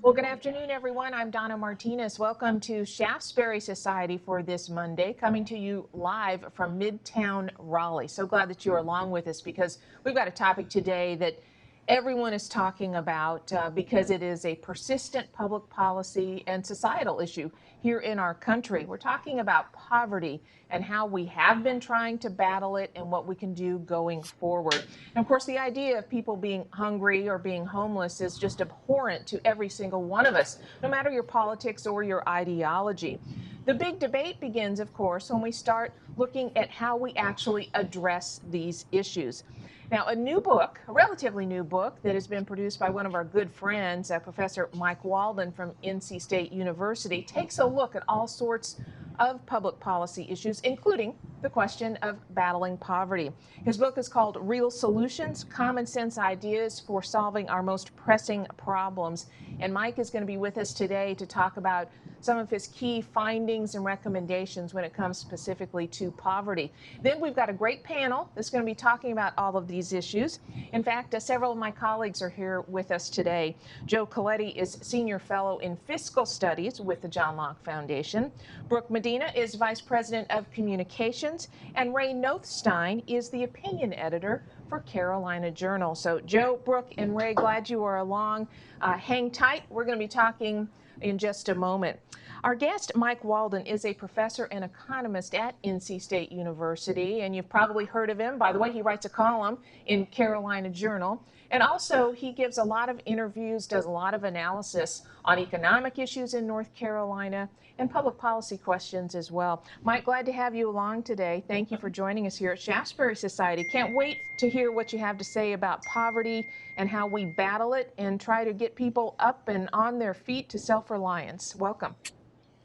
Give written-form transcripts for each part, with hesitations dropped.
Well, good afternoon, everyone. I'm Donna Martinez. Welcome to Shaftesbury Society for this Monday, coming to you live from Midtown Raleigh. So glad that you're along with us because we've got a topic today that everyone is talking about because it is a persistent public policy and societal issue here in our country. We're talking about poverty and how we have been trying to battle it and what we can do going forward. And of course, the idea of people being hungry or being homeless is just abhorrent to every single one of us, no matter your politics or your ideology. The big debate begins, of course, when we start looking at how we actually address these issues. Now, a new book, a relatively new book that has been produced by one of our good friends, Professor Mike Walden from NC State University, takes a look at all sorts of public policy issues, including the question of battling poverty. His book is called Real Solutions, Common Sense Ideas for Solving Our Most Pressing Problems. And Mike is going to be with us today to talk about some of his key findings and recommendations when it comes specifically to poverty. Then we've got a great panel that's going to be talking about all of these issues. In fact, several of my colleagues are here with us today. Joe Coletti is Senior Fellow in Fiscal Studies with the John Locke Foundation. Brooke Medina is Vice President of Communications, and Ray Nothstein is the Opinion Editor for Carolina Journal. So Joe, Brooke, and Ray, glad you are along. Hang tight. We're going to be talking in just a moment. Our guest, Mike Walden, is a professor and economist at NC State University, and you've probably heard of him. By the way, he writes a column in Carolina Journal. And also, he gives a lot of interviews, does a lot of analysis on economic issues in North Carolina and public policy questions as well. Mike, glad to have you along today. Thank you for joining us here at Shaftesbury Society. Can't wait to hear what you have to say about poverty and how we battle it and try to get people up and on their feet to self-reliance. Welcome.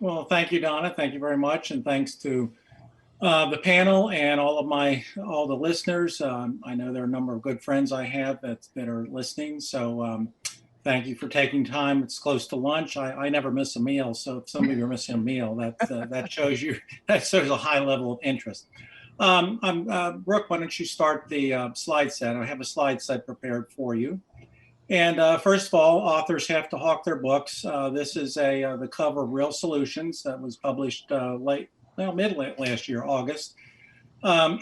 Well, thank you, Donna. Thank you very much, and thanks to the panel and all the listeners. I know there are a number of good friends I have that are listening, so thank you for taking time. It's close to lunch. I never miss a meal, so if some of you are missing a meal, that shows you that shows a high level of interest. Brooke, why don't you start the slide set? I have a slide set prepared for you. And first of all, authors have to hawk their books. This is the cover of Real Solutions that was published mid last year, August. I've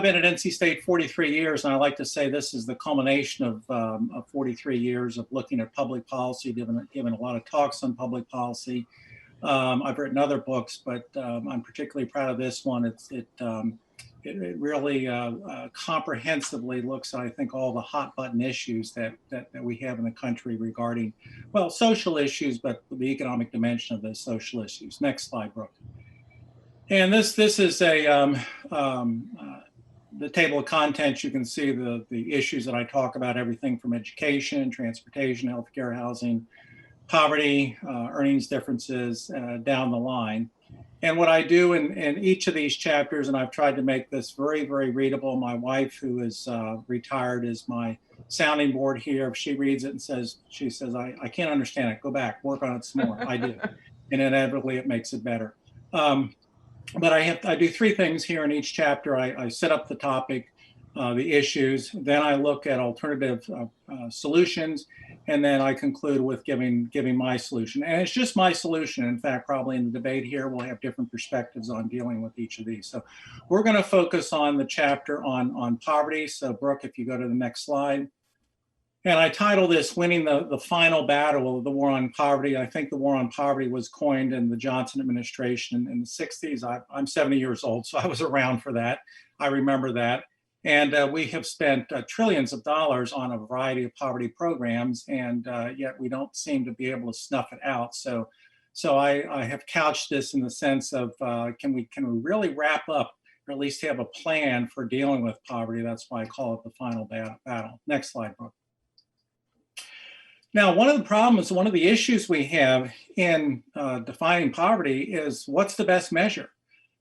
been at NC State 43 years, and I like to say this is the culmination of 43 years of looking at public policy, given a lot of talks on public policy. I've written other books, but I'm particularly proud of this one. It really comprehensively looks at, I think, all the hot button issues that we have in the country regarding, well, social issues, but the economic dimension of those social issues. Next slide, Brooke. And this is the table of contents. You can see the issues that I talk about, everything from education, transportation, healthcare, housing, poverty, earnings differences, down the line. And what I do in each of these chapters, and I've tried to make this very, very readable. My wife, who is retired, is my sounding board here. If she reads it and she says, I can't understand it, go back, work on it some more. I do. And inevitably it makes it better. But I do three things here in each chapter. I set up the topic, the issues, then I look at alternative solutions, and then I conclude with giving my solution. And it's just my solution. In fact, probably in the debate here, we'll have different perspectives on dealing with each of these. So we're going to focus on the chapter on poverty. So Brooke, if you go to the next slide. And I title this Winning the Final Battle of the War on Poverty. I think the war on poverty was coined in the Johnson administration in the 60s. I'm 70 years old, so I was around for that. I remember that. And we have spent trillions of dollars on a variety of poverty programs, and yet we don't seem to be able to snuff it out. So I have couched this in the sense of can we really wrap up, or at least have a plan for dealing with poverty? That's why I call it the final battle. Next slide, Brooke. Now, one of the problems, one of the issues we have in defining poverty is what's the best measure?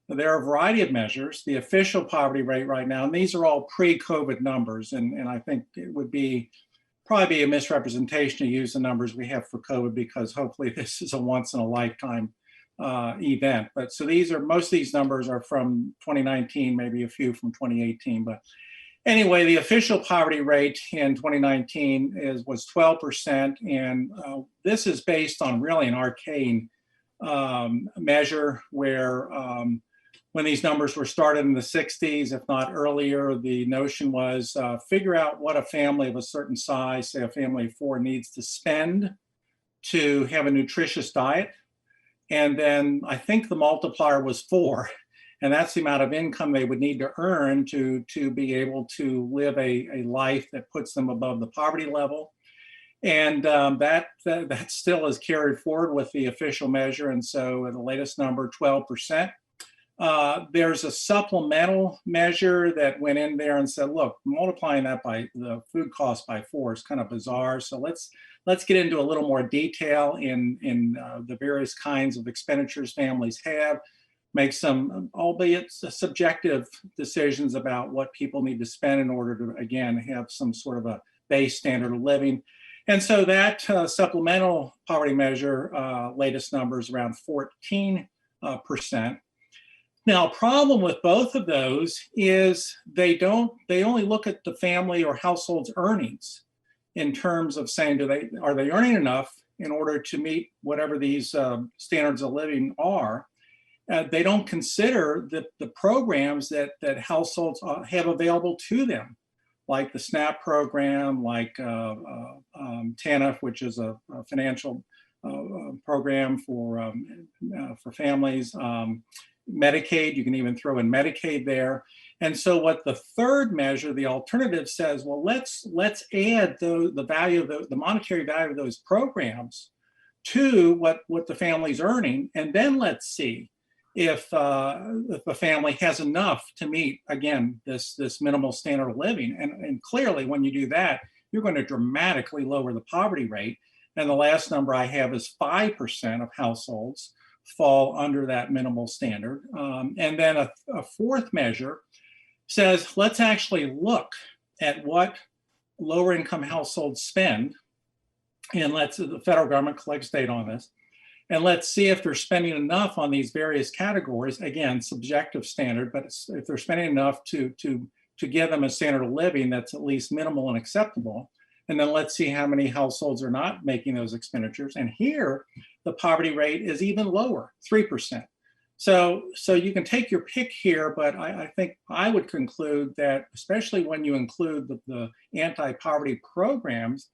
There are a variety of measures. The official poverty rate right now, and these are all pre-COVID numbers, and I think it would probably be a misrepresentation to use the numbers we have for COVID, because hopefully this is a once in a lifetime event. But so most of these numbers are from 2019, maybe a few from 2018. But Anyway, the official poverty rate in 2019 was 12%, and this is based on really an arcane measure where when these numbers were started in the 60s, if not earlier, the notion was figure out what a family of a certain size, say a family of 4, needs to spend to have a nutritious diet. And then I think the multiplier was 4. And that's the amount of income they would need to earn to be able to live a life that puts them above the poverty level. And that still is carried forward with the official measure. And so the latest number, 12%. There's a supplemental measure that went in there and said, look, multiplying that by the food cost by 4 is kind of bizarre. So let's get into a little more detail in the various kinds of expenditures families have. Make some, albeit subjective, decisions about what people need to spend in order to, again, have some sort of a base standard of living. And so that supplemental poverty measure, latest numbers around 14%. Now, a problem with both of those is they only look at the family or household's earnings in terms of saying, are they earning enough in order to meet whatever these standards of living are. They don't consider the programs that households have available to them, like the SNAP program, like TANF, which is a financial program for families. Medicaid, you can even throw in Medicaid there. And so what the third measure, the alternative, says, well, let's add the value of the monetary value of those programs to what the family's earning, and then let's see if the family has enough to meet, again, this minimal standard of living. And clearly, when you do that, you're going to dramatically lower the poverty rate. And the last number I have is 5% of households fall under that minimal standard. And then a fourth measure says, let's actually look at what lower income households spend. And the federal government collects data on this. And let's see if they're spending enough on these various categories. Again, subjective standard, but if they're spending enough to give them a standard of living that's at least minimal and acceptable. And then let's see how many households are not making those expenditures. And here, the poverty rate is even lower, 3%. So you can take your pick here, but I think I would conclude that, especially when you include the anti-poverty programs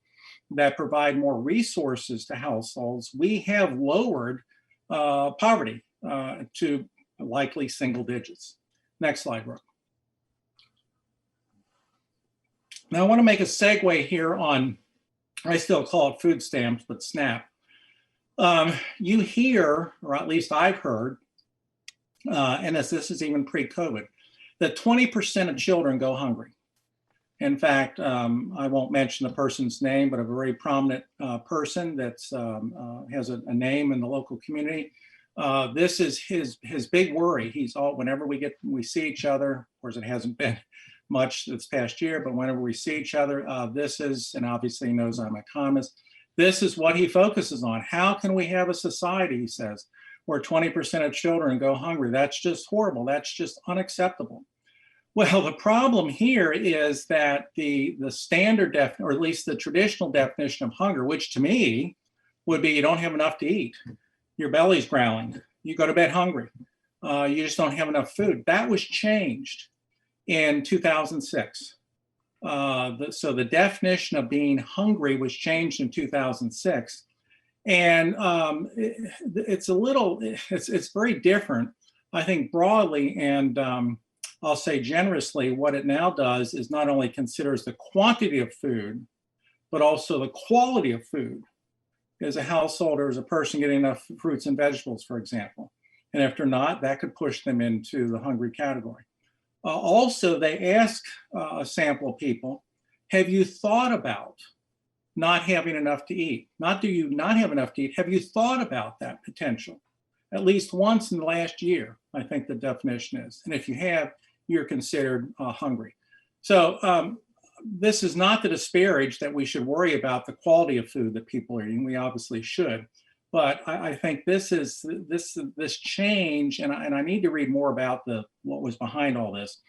that provide more resources to households, we have lowered poverty to likely single digits. Next slide, Brooke. Now I want to make a segue here on, I still call it food stamps, but SNAP. You hear, or at least I've heard, and this is even pre-COVID, that 20% of children go hungry. In fact, I won't mention the person's name, but a very prominent person that has a name in the local community. This is his big worry. Whenever we see each other, of course it hasn't been much this past year, but whenever we see each other, and obviously he knows I'm an economist, this is what he focuses on. How can we have a society, he says, where 20% of children go hungry? That's just horrible. That's just unacceptable. Well, the problem here is that the standard or at least the traditional definition of hunger, which to me would be you don't have enough to eat. Your belly's growling. You go to bed hungry. You just don't have enough food. That was changed in 2006. So the definition of being hungry was changed in 2006. And it's very different, I think, broadly, and I'll say generously, what it now does is not only considers the quantity of food, but also the quality of food. Is a household or is a person getting enough fruits and vegetables, for example? And if they're not, that could push them into the hungry category. Also, they ask a sample of people, have you thought about not having enough to eat? Not do you not have enough to eat, have you thought about that potential? At least once in the last year, I think the definition is. And if you have, you're considered hungry. So this is not to disparage that we should worry about the quality of food that people are eating. We obviously should. But I think this change, and I need to read more about what was behind all this.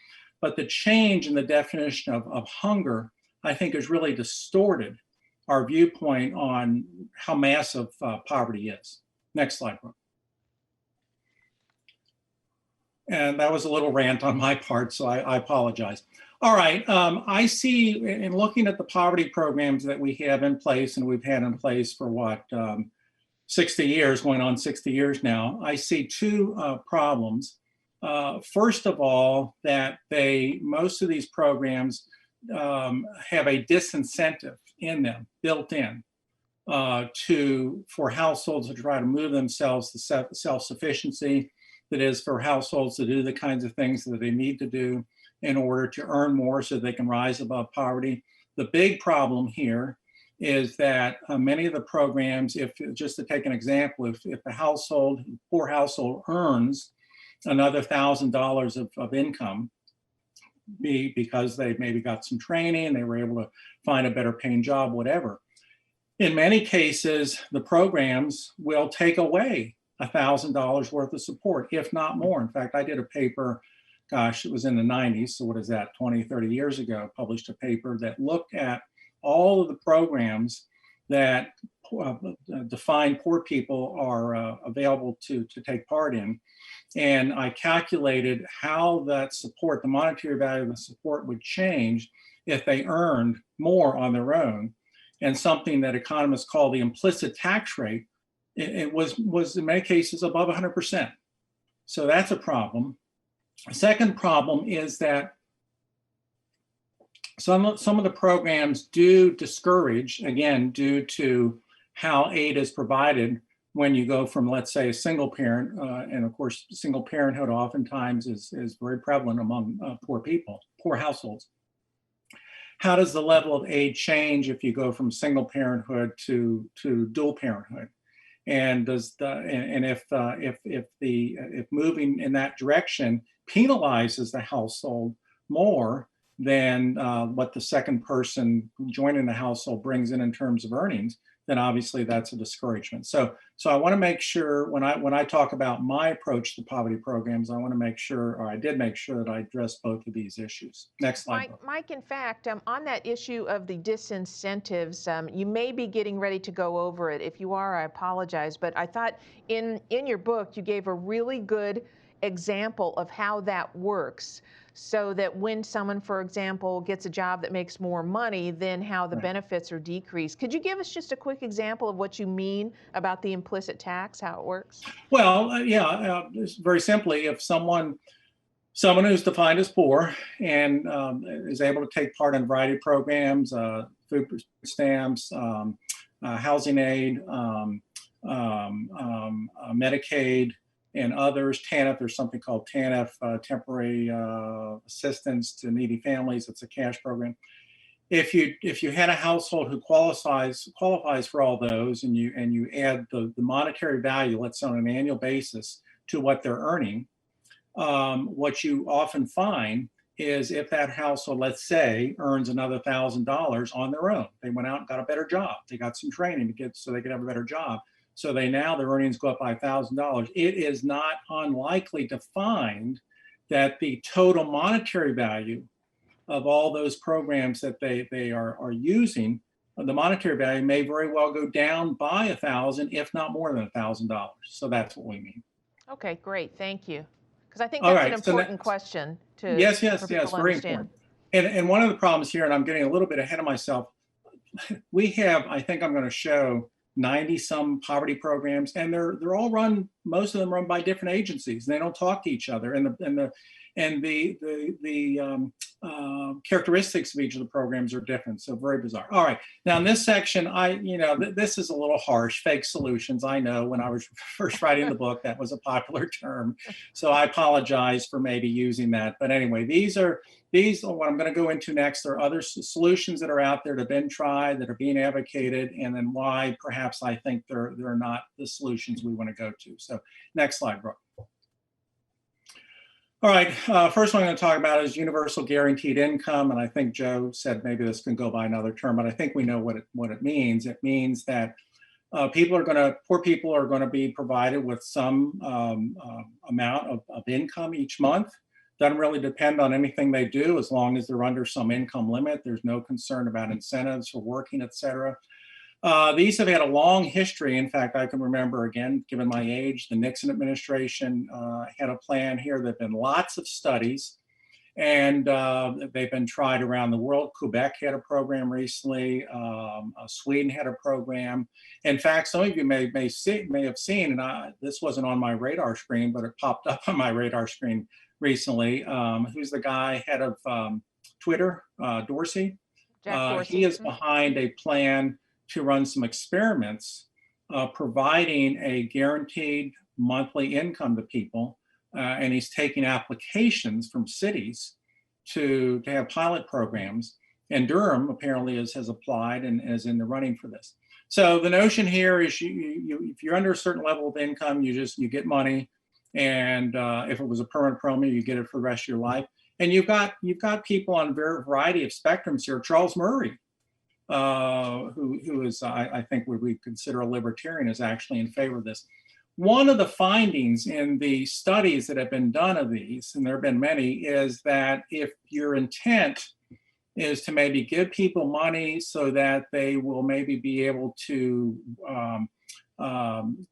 But the change in the definition of hunger, I think, has really distorted our viewpoint on how massive poverty is. Next slide, Brooke. And that was a little rant on my part, so I apologize. All right, I see in looking at the poverty programs that we have in place, and we've had in place for what, 60 years, going on 60 years now, I see two problems. First of all, that most of these programs have a disincentive in them, built in, for households to try to move themselves to self-sufficiency. That is, for households to do the kinds of things that they need to do in order to earn more so they can rise above poverty. The big problem here is that many of the programs, if just to take an example, if a poor household earns another $1,000 of income, because they maybe got some training, they were able to find a better paying job, whatever. In many cases, the programs will take away $1,000 worth of support, if not more. In fact, I did a paper, gosh, it was in the 90s, so what is that, 20, 30 years ago, published a paper that looked at all of the programs that defined poor people are available to take part in. And I calculated how that support, the monetary value of the support, would change if they earned more on their own. And something that economists call the implicit tax rate, it was in many cases above 100%. So that's a problem. A second problem is that some of the programs do discourage, again, due to how aid is provided when you go from, let's say, a single parent, and of course, single parenthood oftentimes is very prevalent among poor households. How does the level of aid change if you go from single parenthood to dual parenthood? And if moving in that direction penalizes the household more than what the second person joining the household brings in terms of earnings, then obviously that's a discouragement. So I want to make sure when I talk about my approach to poverty programs, I want to make sure, or I did make sure that I address both of these issues. Next slide. Mike, in fact, on that issue of the disincentives, you may be getting ready to go over it. If you are, I apologize, but I thought in your book you gave a really good example of how that works, so that when someone, for example, gets a job that makes more money, then how the benefits are decreased. Could you give us just a quick example of what you mean about the implicit tax, how it works? Well, very simply, if someone who's defined as poor and is able to take part in a variety of programs, food stamps, housing aid, Medicaid, and others, TANF, there's something called TANF, temporary assistance to needy families. It's a cash program. If you had a household who qualifies for all those, and you add the monetary value, let's say on an annual basis, to what they're earning, what you often find is if that household, let's say, earns another $1,000 on their own, they went out and got a better job, they got some training so they could have a better job. So their earnings go up by $1,000. It is not unlikely to find that the total monetary value of all those programs that they are using, the monetary value may very well go down by $1,000, if not more than $1,000. So that's what we mean. Okay, great, thank you. Because I think that's an important question for people to very understand. Important. And one of the problems here, and I'm getting a little bit ahead of myself, we have, I think I'm going to show 90 some poverty programs, and they're all run, most of them run by different agencies. They don't talk to each other, and the characteristics of each of the programs are different. So very bizarre. All right, now in this section, this is a little harsh. Fake solutions. I know when I was first writing the book, that was a popular term. So I apologize for maybe using that. But anyway, these are what I'm going to go into next. There are other solutions that are out there that have been tried, that are being advocated, and then why perhaps I think they're not the solutions we want to go to. So next slide, Brooke. All right, first one I'm going to talk about is universal guaranteed income, and I think Joe said maybe this can go by another term, but I think we know what it means. It means that poor people are going to be provided with some amount of income each month Doesn't really depend on anything they do as long as they're under some income limit. There's no concern about incentives for working, et cetera. These have had a long history. In fact, I can remember, again, given my age, the Nixon administration had a plan here. There have been lots of studies, and they've been tried around the world. Quebec had a program recently. Sweden had a program. In fact, some of you may have seen, and this wasn't on my radar screen, but it popped up on my radar screen recently. Who's the guy, head of Twitter, Dorsey? Jack Dorsey. He is behind a plan to run some experiments, providing a guaranteed monthly income to people. And he's taking applications from cities to have pilot programs. And Durham apparently has applied and is in the running for this. So the notion here is if you're under a certain level of income, you get money. And if it was a permanent program, you get it for the rest of your life. And you've got people on a variety of spectrums here. Charles Murray, who is, I think, what we consider a libertarian, is actually in favor of this. One of the findings in the studies that have been done of these, and there have been many, is that if your intent is to maybe give people money so that they will maybe be able to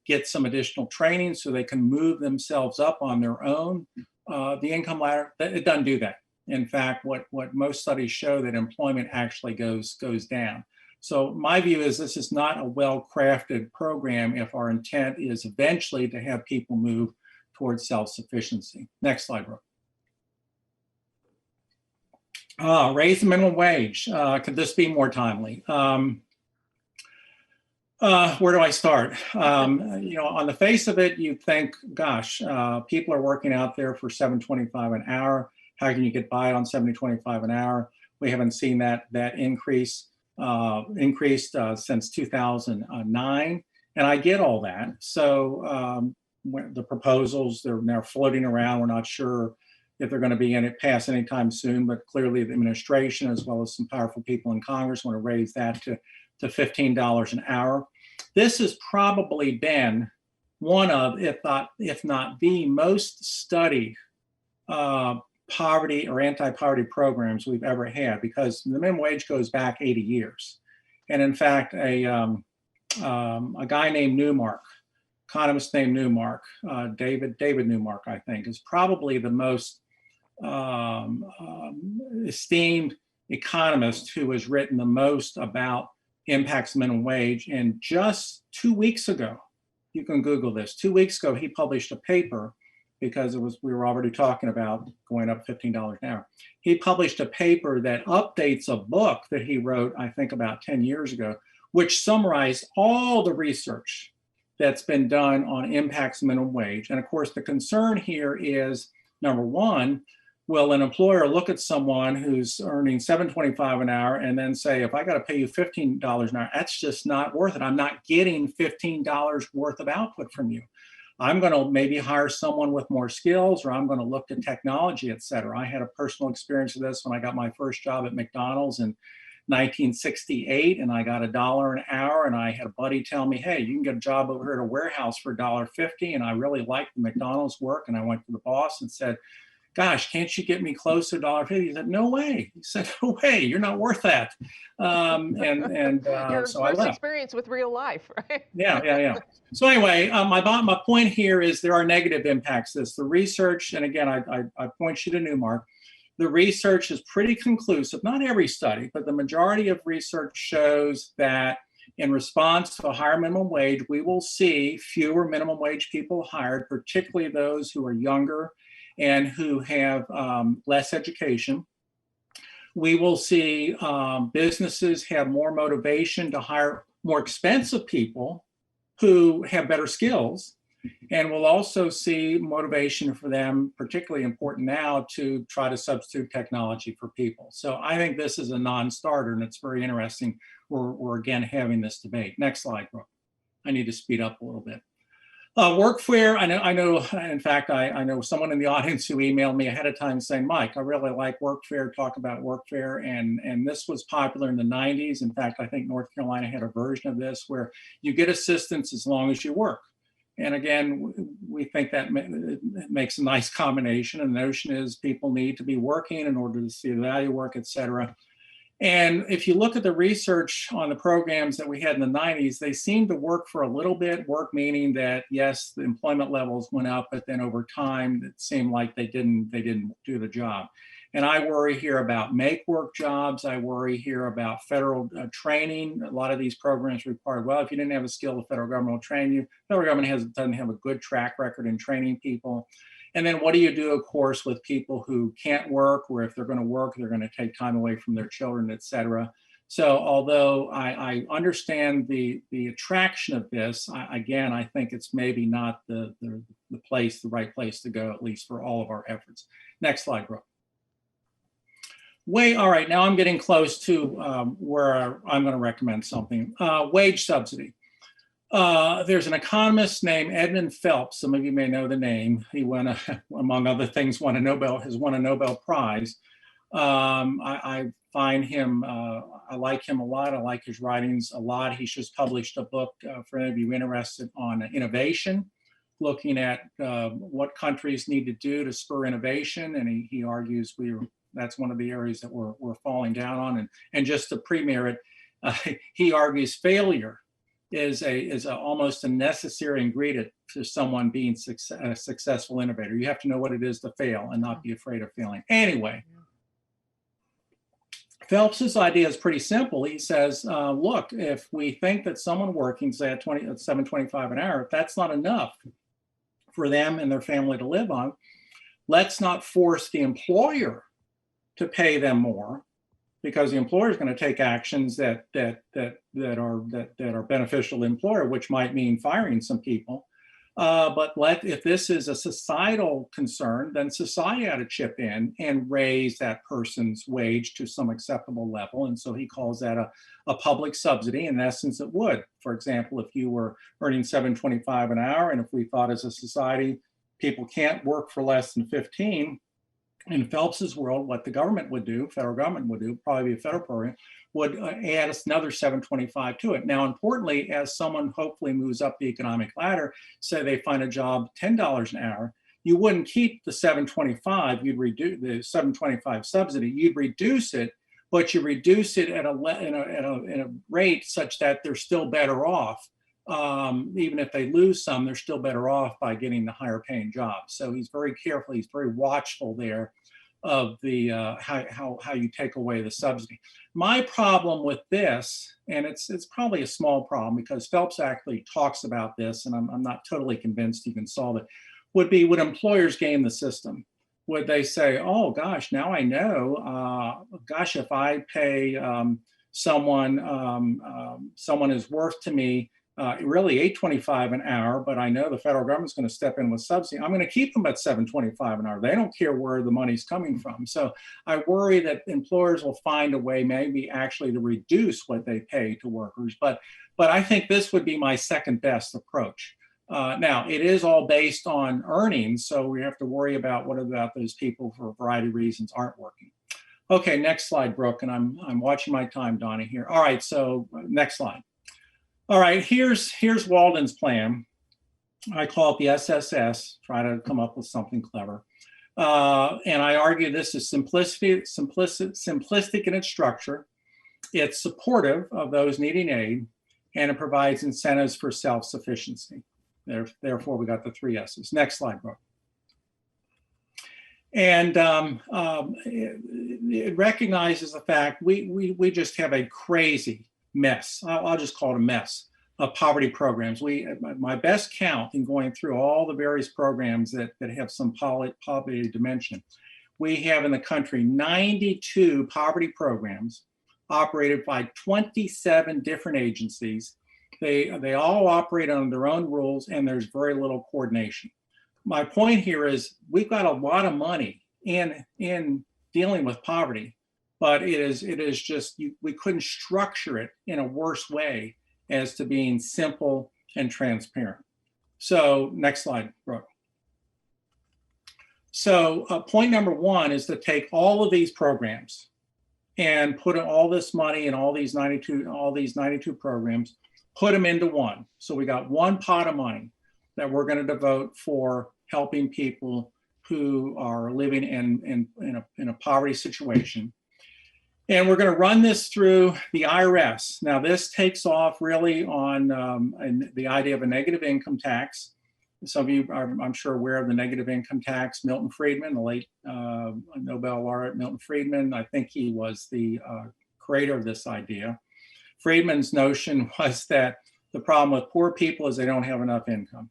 get some additional training so they can move themselves up on their own, the income ladder, it doesn't do that. In fact, what most studies show, that employment actually goes down. So my view is this is not a well-crafted program if our intent is eventually to have people move towards self-sufficiency. Next slide, Brooke. Raise the minimum wage. Could this be more timely? Where do I start? On the face of it, you'd think, gosh, people are working out there for $7.25 an hour. How can you get by on $7.25 an hour? We haven't seen that increased since 2009, and I get all that. So the proposals, they're now floating around. We're not sure if they're going to be passed anytime soon, but clearly the administration, as well as some powerful people in Congress, want to raise that to $15 an hour. This has probably been one of, if not the most studied poverty or anti-poverty programs we've ever had, because the minimum wage goes back 80 years. And in fact, a guy named Newmark, economist named Newmark, David Newmark, I think, is probably the most esteemed economist who has written the most about impacts of minimum wage. And just 2 weeks ago, you can Google this, 2 weeks ago, he published a paper, because we were already talking about going up $15 an hour. He published a paper that updates a book that he wrote, I think, about 10 years ago, which summarized all the research that's been done on impacts of minimum wage. And of course, the concern here is, number one, will an employer look at someone who's earning $7.25 an hour and then say, if I got to pay you $15 an hour, that's just not worth it. I'm not getting $15 worth of output from you. I'm going to maybe hire someone with more skills, or I'm going to look at technology, et cetera. I had a personal experience of this when I got my first job at McDonald's in 1968, and I got $1 an hour, and I had a buddy tell me, hey, you can get a job over here at a warehouse for $1.50, and I really liked the McDonald's work, and I went to the boss and said, gosh, can't you get me close to $1.50? He said, no way. He said, no way, you're not worth that. Your so I first left. experience with real life, right? Yeah. So anyway, my point here is there are negative impacts to this. The research, and again, I point you to Newmark, the research is pretty conclusive, not every study, but the majority of research shows that in response to a higher minimum wage, we will see fewer minimum wage people hired, particularly those who are younger and who have less education. We will see businesses have more motivation to hire more expensive people who have better skills. And we'll also see motivation for them, particularly important now, to try to substitute technology for people. So I think this is a non-starter, and it's very interesting. We're again having this debate. Next slide, Brooke. I need to speed up a little bit. Workfare, I know, in fact, I know someone in the audience who emailed me ahead of time saying, Mike, I really like workfare, talk about workfare. And this was popular in the 90s. In fact, I think North Carolina had a version of this where you get assistance as long as you work. And again, we think that it makes a nice combination. And the notion is people need to be working in order to see the value work, et cetera. And if you look at the research on the programs that we had in the 90s, they seemed to work for a little bit, work meaning that, yes, the employment levels went up, but then over time, it seemed like they didn't do the job. And I worry here about make work jobs. I worry here about federal training. A lot of these programs require, well, if you didn't have a skill, the federal government will train you. The federal government doesn't have a good track record in training people. And then what do you do, of course, with people who can't work, or if they're going to work, they're going to take time away from their children, et cetera. So although I understand the attraction of this, again, I think it's maybe not the right place to go, at least for all of our efforts. Next slide, Brooke. All right, now I'm getting close to where I'm going to recommend something. Wage subsidy. There's an economist named Edmund Phelps. Some of you may know the name. He won, among other things, won a Nobel Prize. I find him, I like him a lot. I like his writings a lot. He's just published a book for any of you interested on innovation, looking at what countries need to do to spur innovation. And he argues that's one of the areas that we're falling down on. And just to premiere it, he argues failure is almost a necessary ingredient to someone being a successful innovator. You have to know what it is to fail and not be afraid of failing. Anyway, Phelps's idea is pretty simple. He says, look, if we think that someone working, say at $7.25 an hour, if that's not enough for them and their family to live on, let's not force the employer to pay them more, because the employer is going to take actions that are beneficial to the employer, which might mean firing some people. But if this is a societal concern, then society ought to chip in and raise that person's wage to some acceptable level. And so he calls that a public subsidy. In essence, it would. For example, if you were earning $7.25 an hour, and if we thought as a society people can't work for less than 15, in Phelps's world, what the government would do, federal government would do, probably a federal program, would add us another $7.25 to it. Now, importantly, as someone hopefully moves up the economic ladder, say they find a job $10 an hour, you wouldn't keep the $7.25. You'd reduce the $7.25 subsidy. You'd reduce it, but you reduce it at a rate such that they're still better off. Even if they lose some, they're still better off by getting the higher paying job. So he's very careful, he's very watchful there of the how you take away the subsidy. My problem with this, and it's probably a small problem because Phelps actually talks about this, and I'm not totally convinced he can solve it, would employers game the system? Would they say, oh gosh, now I know, gosh, if I pay someone is worth to me really $8.25 an hour, but I know the federal government's going to step in with subsidy, I'm going to keep them at $7.25 an hour. They don't care where the money's coming from. So I worry that employers will find a way maybe actually to reduce what they pay to workers. But I think this would be my second best approach. Now, it is all based on earnings, so we have to worry about what about those people for a variety of reasons aren't working. Okay, next slide, Brooke, and I'm watching my time, Donnie, here. All right, so next slide. All right, here's Walden's plan. I call it the SSS, try to come up with something clever. And I argue this is simplistic in its structure. It's supportive of those needing aid, and it provides incentives for self-sufficiency. Therefore, we got the 3 S's. Next slide, Brooke. And it recognizes the fact we just have a crazy mess. I'll just call it a mess of poverty programs. My best count in going through all the various programs that have some poverty dimension, we have in the country 92 poverty programs operated by 27 different agencies. They all operate on their own rules, and there's very little coordination. My point here is we've got a lot of money in dealing with poverty, but it is just, we couldn't structure it in a worse way as to being simple and transparent. So next slide, Brooke. So point number 1 is to take all of these programs and put all this money in all these 92 programs, put them into one. So we got one pot of money. that we're going to devote for helping people who are living in a poverty situation. And we're going to run this through the IRS. Now, this takes off really on the idea of a negative income tax. Some of you are, I'm sure, aware of the negative income tax. Milton Friedman, the late Nobel laureate Milton Friedman, I think he was the creator of this idea. Friedman's notion was that the problem with poor people is they don't have enough income.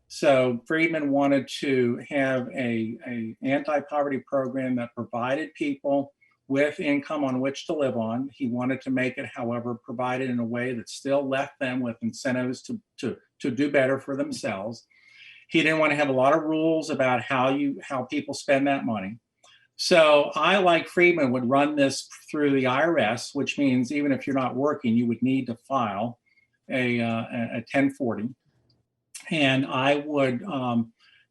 So Friedman wanted to have a anti-poverty program that provided people with income on which to live on. He wanted to make it, however, provided in a way that still left them with incentives to do better for themselves. He didn't want to have a lot of rules about how people spend that money. So I, like Friedman, would run this through the IRS, which means even if you're not working, you would need to file a 1040. And I would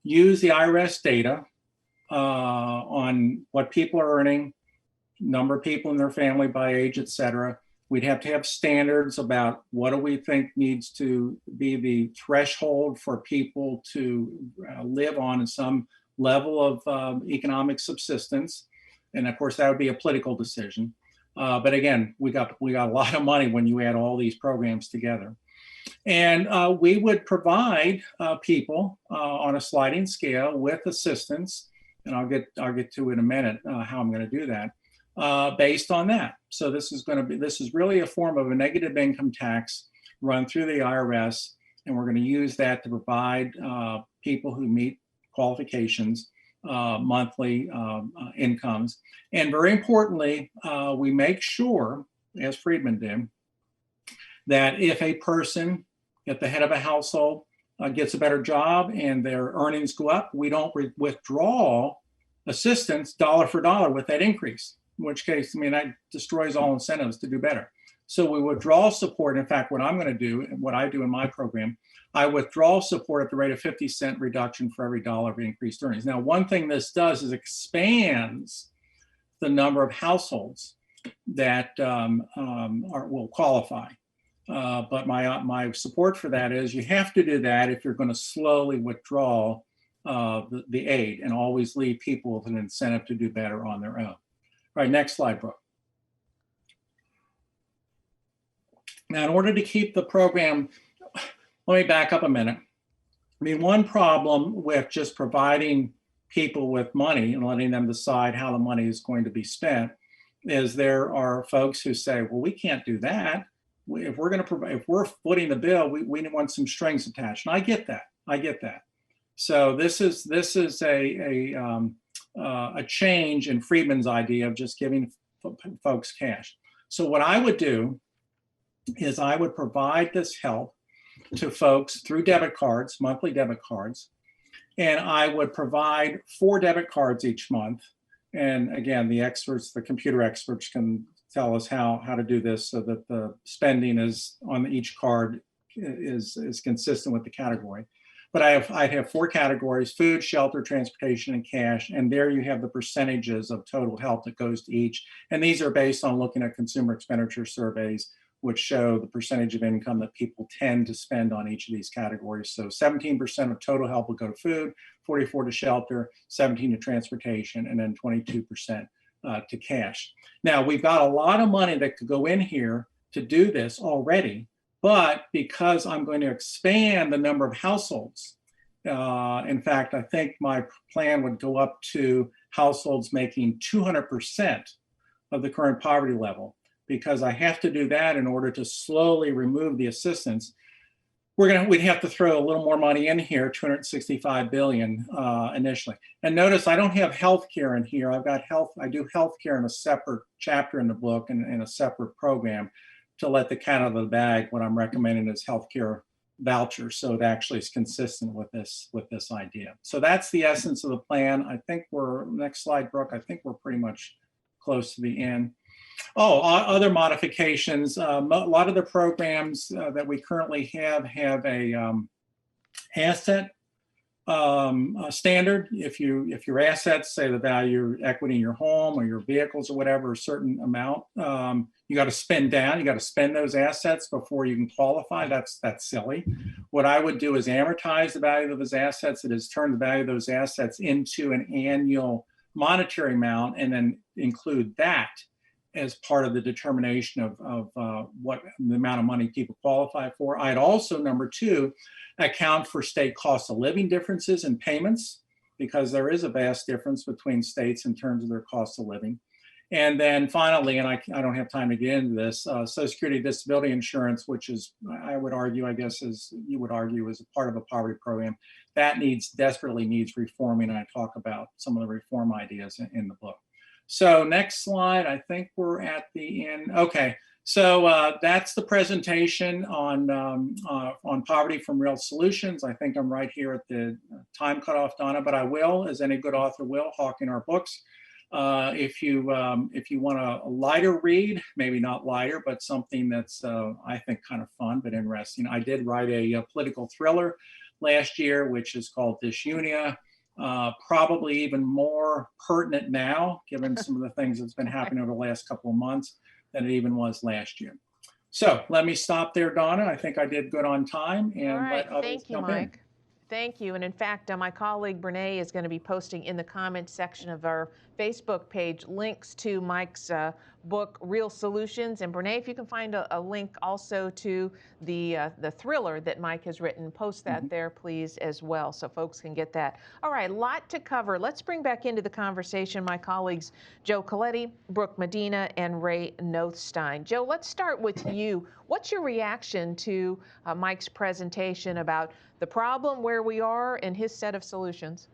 use the IRS data on what people are earning, number of people in their family by age, et cetera. We'd have to have standards about what do we think needs to be the threshold for people to live on some level of economic subsistence. And of course, that would be a political decision. But again, we got a lot of money when you add all these programs together. And we would provide people on a sliding scale with assistance, and I'll get to in a minute how I'm going to do that, based on that. So this is really a form of a negative income tax run through the IRS, and we're going to use that to provide people who meet qualifications monthly incomes. And very importantly, we make sure, as Friedman did, that if a person at the head of a household gets a better job and their earnings go up, we don't withdraw assistance dollar for dollar with that increase, in which case, I mean, that destroys all incentives to do better. So we withdraw support. In fact, what I'm going to do, and what I do in my program, I withdraw support at the rate of 50-cent reduction for every dollar of increased earnings. Now, one thing this does is expands the number of households that will qualify. But my support for that is you have to do that if you're going to slowly withdraw the aid and always leave people with an incentive to do better on their own. All right, next slide, Brooke. Now, in order to keep the program, let me back up a minute. I mean, one problem with just providing people with money and letting them decide how the money is going to be spent is there are folks who say, well, we can't do that. If we're footing the bill, we want some strings attached. And I get that. So this is a change in Friedman's idea of just giving folks cash. So what I would do is I would provide this help to folks through debit cards, monthly debit cards, and I would provide 4 debit cards each month. And again, the computer experts can tell us how to do this so that the spending is on each card is consistent with the category. But I'd have 4 categories: food, shelter, transportation, and cash. And there you have the percentages of total help that goes to each. And these are based on looking at consumer expenditure surveys, which show the percentage of income that people tend to spend on each of these categories. So 17% of total help will go to food, 44% to shelter, 17% to transportation, and then 22% to cash. Now, we've got a lot of money that could go in here to do this already, but because I'm going to expand the number of households, in fact, I think my plan would go up to households making 200% of the current poverty level, because I have to do that in order to slowly remove the assistance. We'd have to throw a little more money in here, $265 billion initially. And notice I don't have healthcare in here. I do healthcare in a separate chapter in the book and in a separate program to let the cat out of the bag. What I'm recommending is healthcare vouchers, so it actually is consistent with this idea. So that's the essence of the plan. I think next slide, Brooke. I think we're pretty much close to the end. Oh, other modifications. A lot of the programs that we currently have a asset standard. If your assets, say the value of equity in your home or your vehicles or whatever, a certain amount, You got to spend down, you got to spend those assets before you can qualify. That's silly. What I would do is amortize the value of those assets. It is turn the value of those assets into an annual monetary amount, and then include that as part of the determination of what the amount of money people qualify for. I'd also, number two, account for state cost of living differences in payments, because there is a vast difference between states in terms of their cost of living. And then finally, and I don't have time to get into this, Social Security disability insurance, which is, I would argue, I guess, as you would argue, is a part of a poverty program that desperately needs reforming. And I talk about some of the reform ideas in the book. So next slide, I think we're at the end. Okay, so that's the presentation on poverty from real solutions. I think I'm right here at the time cutoff, Donna, but I will, as any good author will, hawking our books. If you want a lighter read, maybe not lighter, but something that's I think kind of fun but interesting. I did write a political thriller last year, which is called Disunia. Probably even more pertinent now, given some of the things that's been happening over the last couple of months, than it even was last year. So let me stop there, Donna. I think I did good on time, and let others jump in. Mike. Thank you. And in fact, my colleague Brene is going to be posting in the comment section of our Facebook page links to Mike's book, Real Solutions. And Brene, if you can find a link also to the thriller that Mike has written, post that there, please, as well, so folks can get that. All right, lot to cover. Let's bring back into the conversation my colleagues Joe Coletti, Brooke Medina, and Ray Nothstein. Joe, let's start with you. What's your reaction to Mike's presentation about the problem, where we are, and his set of solutions?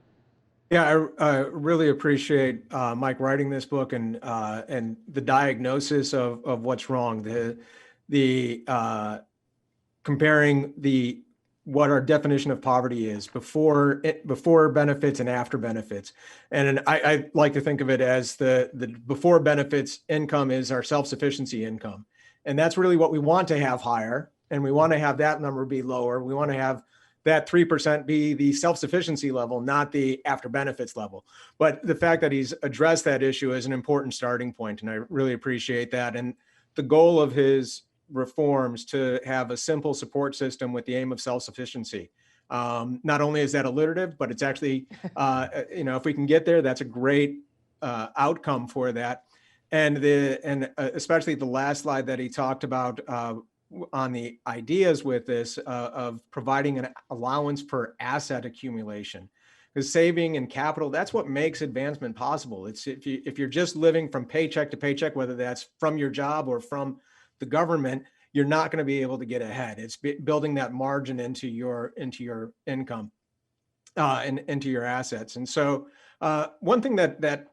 Yeah, I really appreciate Mike writing this book and the diagnosis of what's wrong. The comparing what our definition of poverty is before benefits and after benefits. And I like to think of it as the before benefits income is our self-sufficiency income. And that's really what we want to have higher. And we want to have that number be lower. We want to have that 3% be the self-sufficiency level, not the after benefits level. But the fact that he's addressed that issue is an important starting point, and I really appreciate that. And the goal of his reforms to have a simple support system with the aim of self-sufficiency. Not only is that alliterative, but it's actually, if we can get there, that's a great outcome for that. And especially the last slide that he talked about on the ideas with this of providing an allowance for asset accumulation, because saving and capital, that's what makes advancement possible. It's if you're just living from paycheck to paycheck, whether that's from your job or from the government, you're not going to be able to get ahead. It's building that margin into your income and into your assets. And so one thing that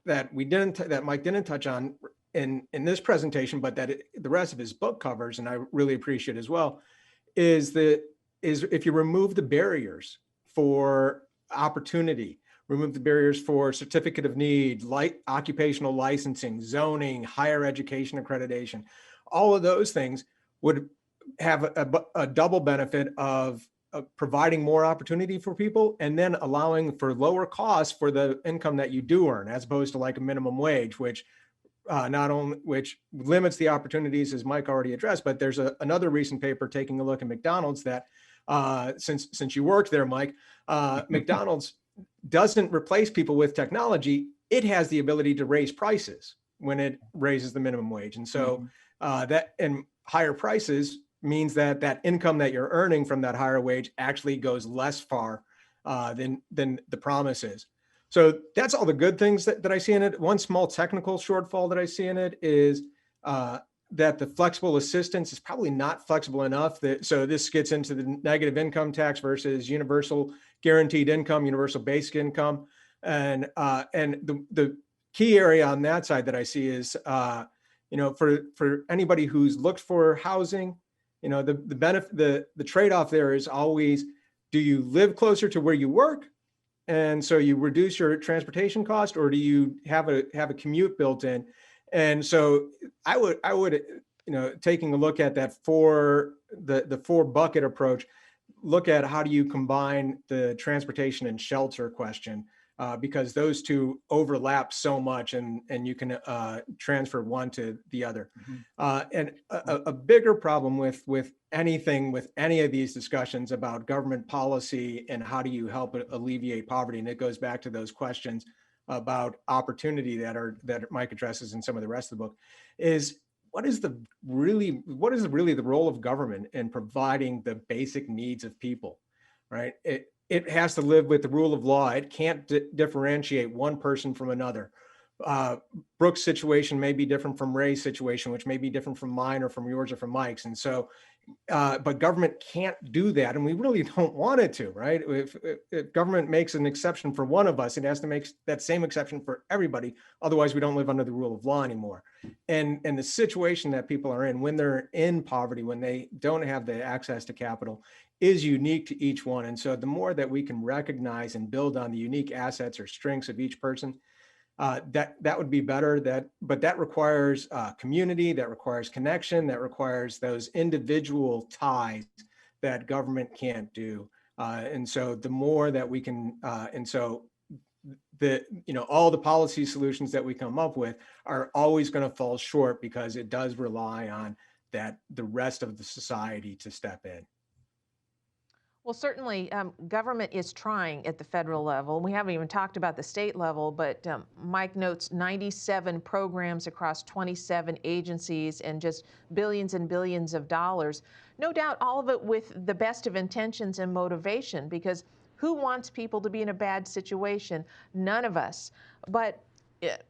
Mike didn't touch on in this presentation, but that the rest of his book covers, and I really appreciate as well, is if you remove the barriers for opportunity, remove the barriers for certificate of need, occupational licensing, zoning, higher education accreditation, all of those things would have a double benefit of providing more opportunity for people, and then allowing for lower costs for the income that you do earn, as opposed to like a minimum wage, which limits the opportunities, as Mike already addressed. But there's another recent paper taking a look at McDonald's that, since you worked there, Mike, McDonald's doesn't replace people with technology. It has the ability to raise prices when it raises the minimum wage. And so and higher prices means that income that you're earning from that higher wage actually goes less far than the promise is. So that's all the good things that I see in it. One small technical shortfall that I see in it is that the flexible assistance is probably not flexible enough. So this gets into the negative income tax versus universal guaranteed income, universal basic income. And the key area on that side that I see is, for anybody who's looked for housing, the trade-off there is always, do you live closer to where you work, and so you reduce your transportation cost, or do you have a commute built in? And so I would taking a look at that the 4-bucket approach, look at how do you combine the transportation and shelter question because those two overlap so much, and you can transfer one to the other. And a bigger problem with any of these discussions about government policy and how do you help alleviate poverty, and it goes back to those questions about opportunity that Mike addresses in some of the rest of the book, is what is really the role of government in providing the basic needs of people, right? It has to live with the rule of law. It can't differentiate one person from another. Brooke's situation may be different from Ray's situation, which may be different from mine or from yours or from Mike's. And so, but government can't do that. And we really don't want it to, right? If government makes an exception for one of us, it has to make that same exception for everybody. Otherwise, we don't live under the rule of law anymore. And the situation that people are in when they're in poverty, when they don't have the access to capital, is unique to each one. And so the more that we can recognize and build on the unique assets or strengths of each person, that would be better. But that requires community, that requires connection, that requires those individual ties that government can't do. And so the more that we can, and so all the policy solutions that we come up with are always going to fall short because it does rely on the rest of the society to step in. Well, certainly government is trying at the federal level. We haven't even talked about the state level, but Mike notes 97 programs across 27 agencies and just billions and billions of dollars. No doubt all of it with the best of intentions and motivation, because who wants people to be in a bad situation? None of us. But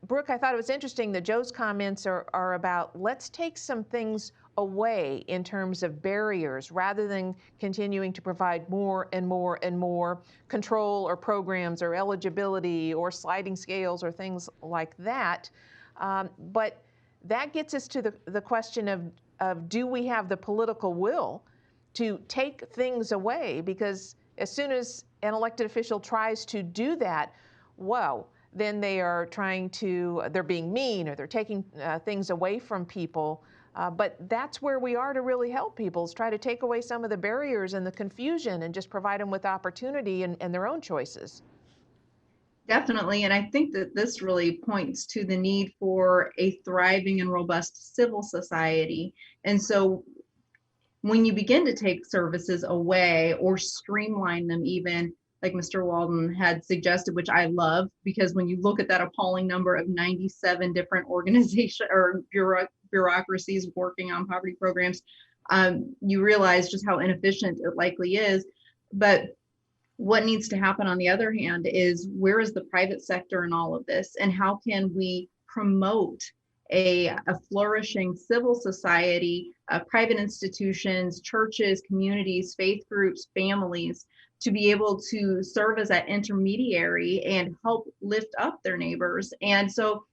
Brooke, I thought it was interesting that Joe's comments are about, let's take some things away in terms of barriers rather than continuing to provide more and more and more control or programs or eligibility or sliding scales or things like that. But that gets us to the question of do we have the political will to take things away? Because as soon as an elected official tries to do that, whoa, then they're being mean or they're taking things away from people. But that's where we are to really help people, is try to take away some of the barriers and the confusion and just provide them with opportunity and their own choices. Definitely. And I think that this really points to the need for a thriving and robust civil society. And so when you begin to take services away or streamline them, even like Mr. Walden had suggested, which I love, because when you look at that appalling number of 97 different organizations or bureaucracies working on poverty programs, you realize just how inefficient it likely is. But what needs to happen, on the other hand, is where is the private sector in all of this, and how can we promote a flourishing civil society, private institutions, churches, communities, faith groups, families, to be able to serve as that intermediary and help lift up their neighbors. And so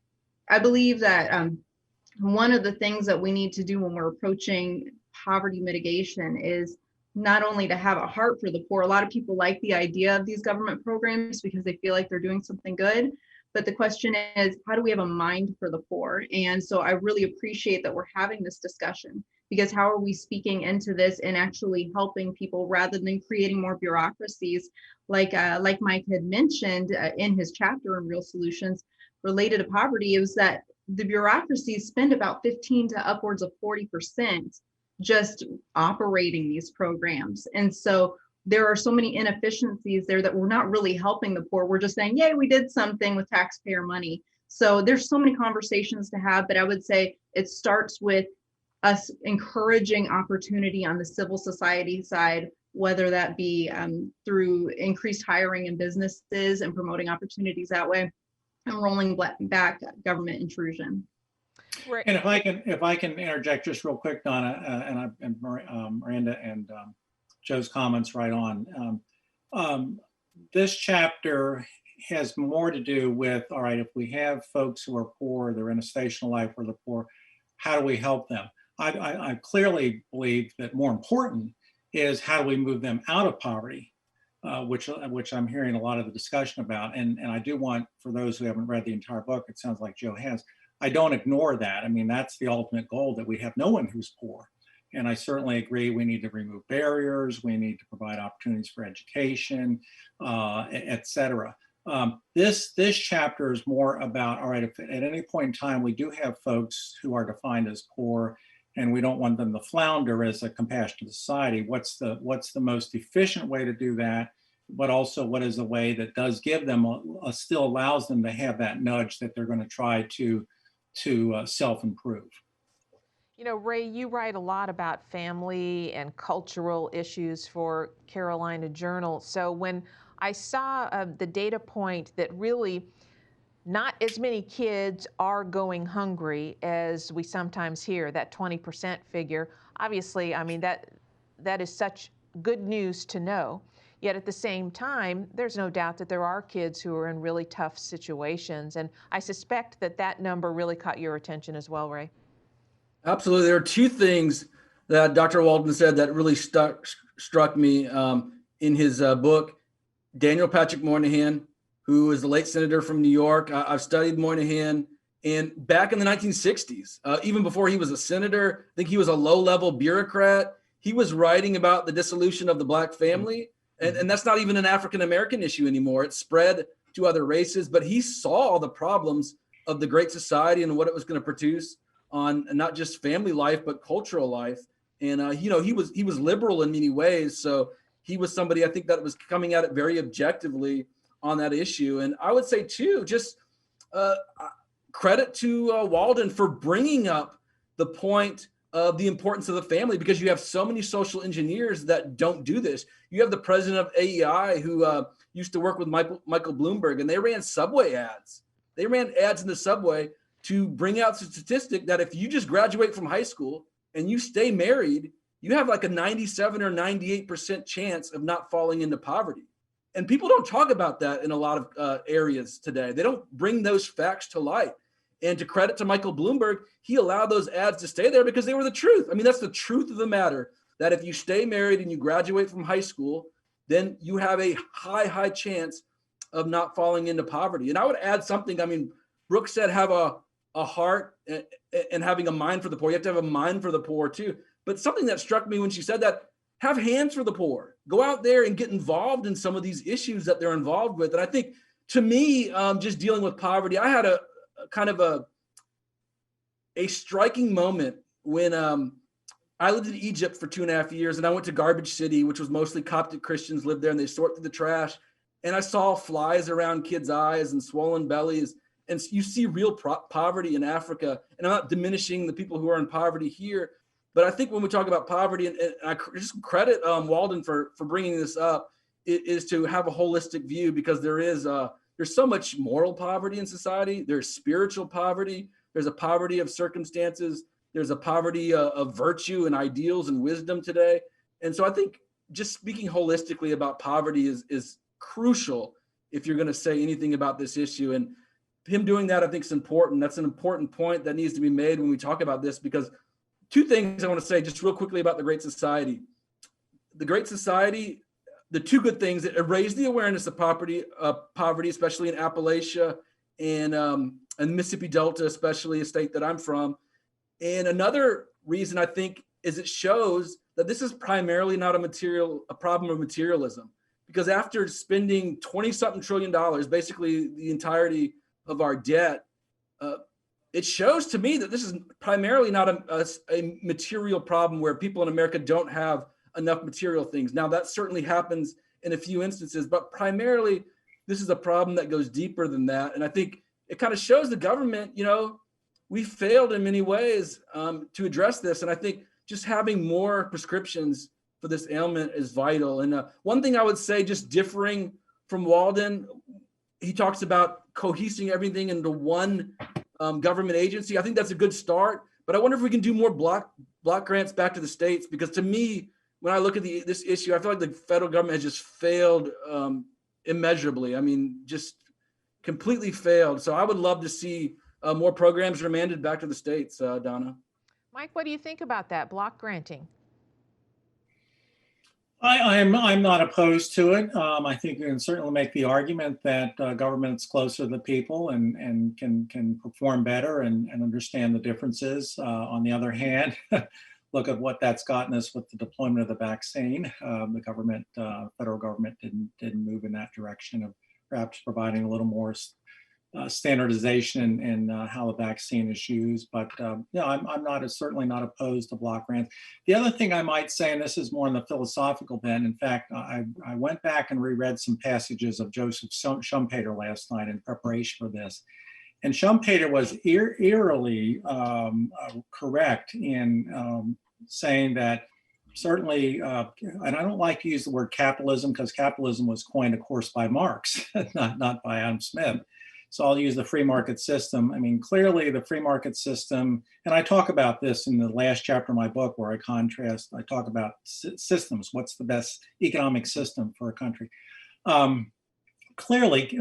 I believe that one of the things that we need to do when we're approaching poverty mitigation is not only to have a heart for the poor. A lot of people like the idea of these government programs because they feel like they're doing something good. But the question is, how do we have a mind for the poor? And so I really appreciate that we're having this discussion, because how are we speaking into this and actually helping people rather than creating more bureaucracies? Like Mike had mentioned in his chapter on Real Solutions related to poverty, is that the bureaucracies spend about 15 to upwards of 40% just operating these programs. And so there are so many inefficiencies there that we're not really helping the poor. We're just saying, yay, we did something with taxpayer money. So there's so many conversations to have, but I would say it starts with us encouraging opportunity on the civil society side, whether that be through increased hiring in businesses and promoting opportunities that way, and rolling back government intrusion. And if I can interject just real quick, Donna, and Miranda and Joe's comments right on. This chapter has more to do with, all right, if we have folks who are poor, they're in a station of life where they're poor, how do we help them? I clearly believe that more important is how do we move them out of poverty, which I'm hearing a lot of the discussion about. And I do want, for those who haven't read the entire book, it sounds like Joe has, I don't ignore that. I mean, that's the ultimate goal, that we have no one who's poor. And I certainly agree we need to remove barriers, we need to provide opportunities for education, et cetera. This chapter is more about, all right, if at any point in time we do have folks who are defined as poor and we don't want them to flounder as a compassionate society, what's the most efficient way to do that? But also what is a way that does give them, still allows them to have that nudge that they're going to try to self-improve. You know, Ray, you write a lot about family and cultural issues for Carolina Journal. So when I saw the data point that really not as many kids are going hungry as we sometimes hear, that 20% figure, obviously, I mean, that is such good news to know. Yet at the same time, there's no doubt that there are kids who are in really tough situations. And I suspect that that number really caught your attention as well, Ray. Absolutely. There are two things that Dr. Walden said that really struck me in his book. Daniel Patrick Moynihan, who is the late senator from New York. I've studied Moynihan, and back in the 1960s, even before he was a senator, I think he was a low-level bureaucrat. He was writing about the dissolution of the Black family, and that's not even an African-American issue anymore. It spread to other races, but he saw the problems of the Great Society and what it was going to produce on not just family life, but cultural life. And, he was liberal in many ways. So he was somebody, I think, that was coming at it very objectively on that issue. And I would say, too, just credit to Walden for bringing up the point of the importance of the family, because you have so many social engineers that don't do this. You have the president of AEI who used to work with Michael Bloomberg, and they ran subway ads. They ran ads in the subway to bring out the statistic that if you just graduate from high school and you stay married, you have like a 97 or 98% chance of not falling into poverty. And people don't talk about that in a lot of areas today. They don't bring those facts to light. And to credit to Michael Bloomberg, he allowed those ads to stay there because they were the truth. I mean, that's the truth of the matter, that if you stay married and you graduate from high school, then you have a high chance of not falling into poverty. And I would add something. I mean, Brooke said have a heart and having a mind for the poor. You have to have a mind for the poor too. But something that struck me when she said that, have hands for the poor. Go out there and get involved in some of these issues that they're involved with. And I think, to me, just dealing with poverty, I had a kind of a striking moment when I lived in Egypt for 2.5 years, and I went to Garbage City, which was mostly Coptic Christians lived there, and they sort through the trash. And I saw flies around kids' eyes and swollen bellies. And you see real poverty in Africa. And I'm not diminishing the people who are in poverty here, but I think when we talk about poverty, and I just credit Walden for bringing this up, is to have a holistic view, because there's so much moral poverty in society. There's spiritual poverty. There's a poverty of circumstances. There's a poverty of virtue and ideals and wisdom today. And so I think just speaking holistically about poverty is crucial if you're going to say anything about this issue. And him doing that, I think, is important. That's an important point that needs to be made when we talk about this, because two things I want to say just real quickly about the Great Society. The Great Society, the two good things, it raised the awareness of poverty, especially in Appalachia and Mississippi Delta, especially a state that I'm from. And another reason, I think, is it shows that this is primarily not a problem of materialism, because after spending 20-something trillion dollars, basically the entirety of our debt, it shows to me that this is primarily not a material problem where people in America don't have enough material things. Now, that certainly happens in a few instances, but primarily this is a problem that goes deeper than that. And I think it kind of shows the government, we failed in many ways to address this. And I think just having more prescriptions for this ailment is vital. And one thing I would say, just differing from Walden, he talks about cohesing everything into one government agency. I think that's a good start, but I wonder if we can do more block grants back to the states, because to me, when I look at this issue, I feel like the federal government has just failed immeasurably. I mean, just completely failed. So I would love to see more programs remanded back to the states, Donna. Mike, what do you think about that, block granting? I'm not opposed to it. I think you can certainly make the argument that government's closer to the people and can perform better and understand the differences. On the other hand, look at what that's gotten us with the deployment of the vaccine. The federal government didn't move in that direction of perhaps providing a little more standardization in how the vaccine is used. But yeah, I'm not certainly not opposed to block grants. The other thing I might say, and this is more in the philosophical bent, in fact, I went back and reread some passages of Joseph Schumpeter last night in preparation for this. And Schumpeter was eerily correct in saying that certainly, and I don't like to use the word capitalism because capitalism was coined, of course, by Marx, not by Adam Smith. So I'll use the free market system. I mean, clearly the free market system, and I talk about this in the last chapter of my book where I talk about systems. What's the best economic system for a country? Clearly,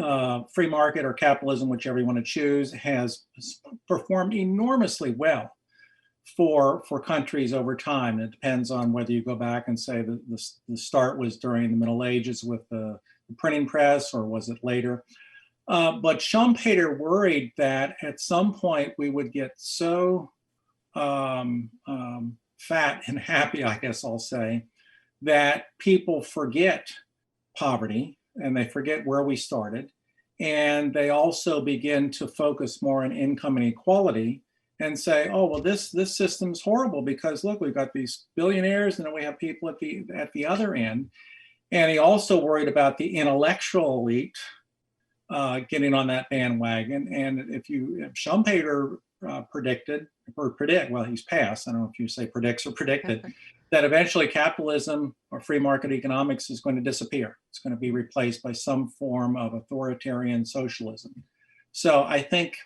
free market or capitalism, whichever you want to choose, has performed enormously well for countries over time. It depends on whether you go back and say that the start was during the Middle Ages with the printing press, or was it later? But Schumpeter worried that at some point we would get so fat and happy, I guess I'll say, that people forget poverty and they forget where we started. And they also begin to focus more on income inequality and say, oh, well, this system's horrible because look, we've got these billionaires and then we have people at the other end. And he also worried about the intellectual elite getting on that bandwagon. And if Schumpeter well, he's passed, I don't know if you say predicts or predicted, that eventually capitalism or free market economics is going to disappear. It's going to be replaced by some form of authoritarian socialism. So I think,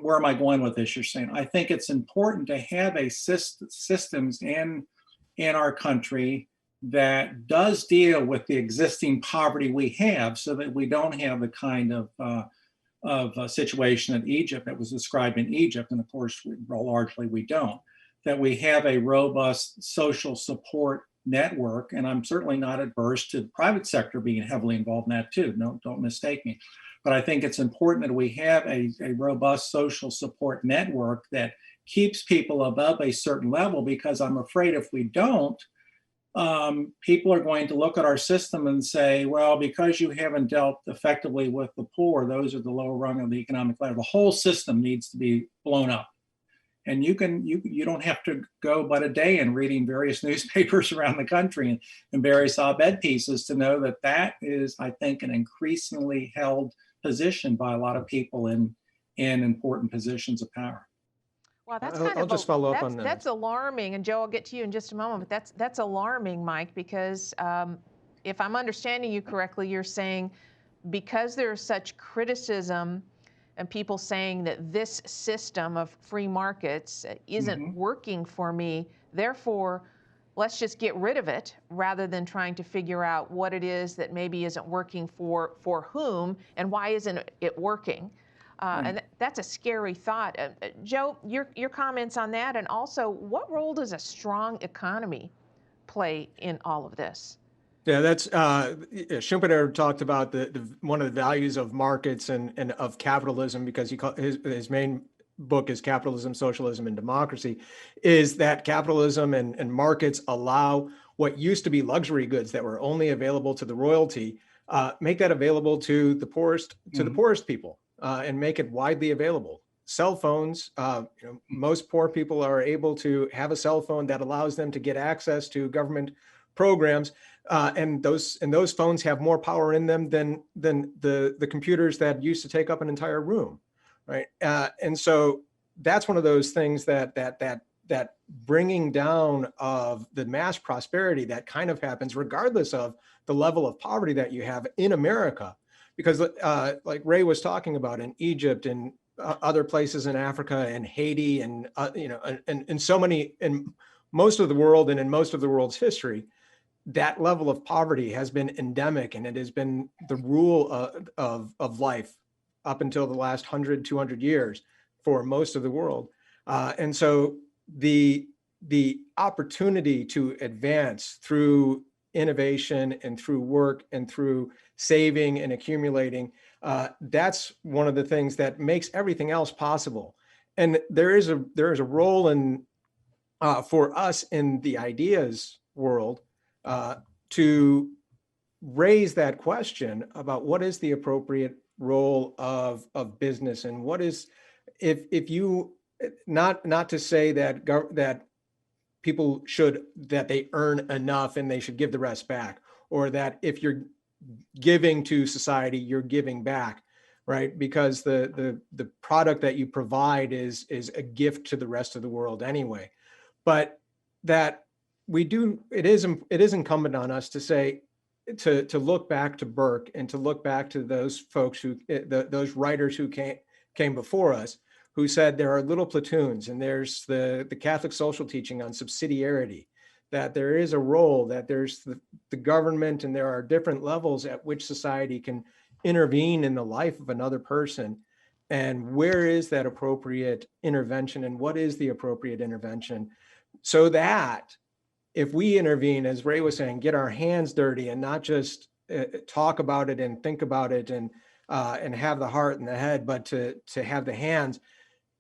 where am I going with this? You're saying, I think it's important to have a systems in our country that does deal with the existing poverty we have, so that we don't have the kind of situation in Egypt that was described in Egypt, and of course, largely we don't, that we have a robust social support network, and I'm certainly not adverse to the private sector being heavily involved in that too, no, don't mistake me. But I think it's important that we have a robust social support network that keeps people above a certain level, because I'm afraid if we don't, people are going to look at our system and say, well, because you haven't dealt effectively with the poor, those are the lower rung of the economic ladder. The whole system needs to be blown up. And you don't have to go but a day in reading various newspapers around the country and various op-ed pieces to know that that is, I think, an increasingly held position by a lot of people in important positions of power. Well, that's I'll just follow up on that. That's alarming, and Joe, I'll get to you in just a moment. But that's alarming, Mike, because if I'm understanding you correctly, you're saying because there's such criticism and people saying that this system of free markets isn't working for me, therefore, let's just get rid of it rather than trying to figure out what it is that maybe isn't working for whom and why isn't it working. And that's a scary thought. Joe, your comments on that, and also what role does a strong economy play in all of this? Yeah, that's Schumpeter talked about one of the values of markets and of capitalism, because his main book is Capitalism, Socialism, and Democracy, is that capitalism and markets allow what used to be luxury goods that were only available to the royalty, make that available to the poorest people, and make it widely available. Cell phones, most poor people are able to have a cell phone that allows them to get access to government programs, and those phones have more power in them than the computers that used to take up an entire room, right? And so that's one of those things that bringing down of the mass prosperity that kind of happens regardless of the level of poverty that you have in America, because like Ray was talking about, in Egypt and other places in Africa and Haiti and and so many in most of the world and in most of the world's history, that level of poverty has been endemic, and it has been the rule of life up until the last 100, 200 years for most of the world. And so the opportunity to advance through innovation and through work and through saving and accumulating, that's one of the things that makes everything else possible. And there is a role in for us in the ideas world to raise that question about what is the appropriate role of business, and what is, if you, not to say that that people that they earn enough and they should give the rest back, or that if you're giving to society, you're giving back, right? Because the product that you provide is a gift to the rest of the world anyway. But that it is incumbent on us to say, to look back to Burke and to look back to those folks those writers who came before us, who said there are little platoons, and there's the Catholic social teaching on subsidiarity, that there is a role, that there's the government, and there are different levels at which society can intervene in the life of another person. And where is that appropriate intervention, and what is the appropriate intervention, so that if we intervene, as Ray was saying, get our hands dirty and not just talk about it and think about it and have the heart and the head, but to have the hands.